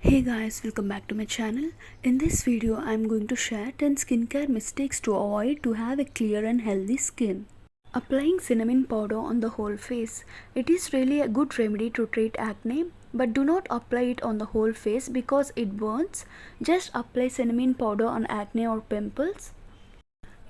Hey guys, welcome back to my channel. In this video, I'm going to share 10 skincare mistakes to avoid to have a clear and healthy skin. Applying cinnamon powder on the whole face. It is really a good remedy to treat acne, but do not apply it on the whole face because it burns. Just apply cinnamon powder on acne or pimples.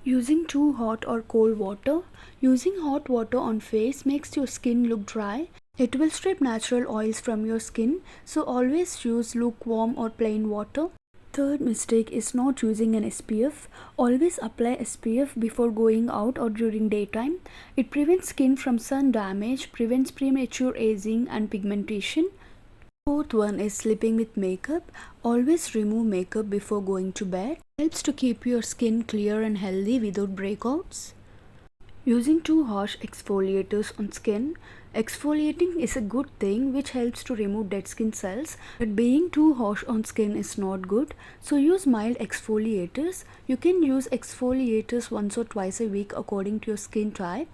Using too hot or cold water. Using hot water on face makes your skin look dry. It will strip natural oils from your skin, so always use lukewarm or plain water. Third mistake is not using an SPF. Always apply SPF before going out or during daytime. It prevents skin from sun damage, prevents premature aging and pigmentation. Fourth one is sleeping with makeup. Always remove makeup before going to bed. Helps to keep your skin clear and healthy without breakouts. Using too harsh exfoliators on skin. Exfoliating is a good thing which helps to remove dead skin cells, but being too harsh on skin is not good. So use mild exfoliators. You can use exfoliators once or twice a week according to your skin type.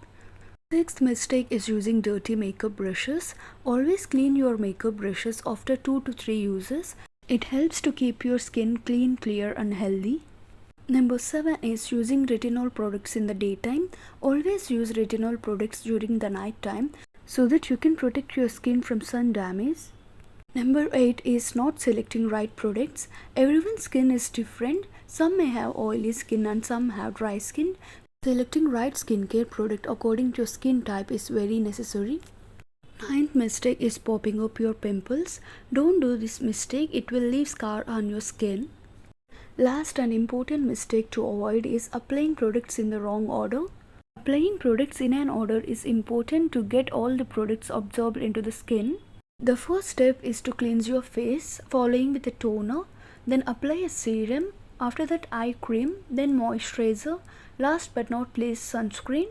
Sixth mistake is using dirty makeup brushes. Always clean your makeup brushes after 2 to 3 uses. It helps to keep your skin clean, clear and healthy. Number 7 is using retinol products in the daytime. Always use retinol products during the night time so that you can protect your skin from sun damage. Number 8 is not selecting right products. Everyone's skin is different. Some may have oily skin and some have dry skin. Selecting right skincare product according to your skin type is very necessary. Ninth mistake is popping up your pimples. Don't do this mistake, it will leave scar on your skin. Last and important mistake to avoid is applying products in the wrong order. Applying products in an order is important to get all the products absorbed into the skin. The first step is to cleanse your face, following with a toner, then apply a serum, after that eye cream, then moisturizer, last but not least sunscreen.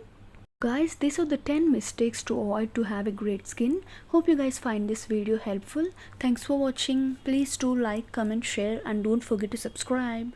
Guys, these are the 10 mistakes to avoid to have a great skin. Hope you guys find this video helpful. Thanks for watching. Please do like, comment, share and don't forget to subscribe.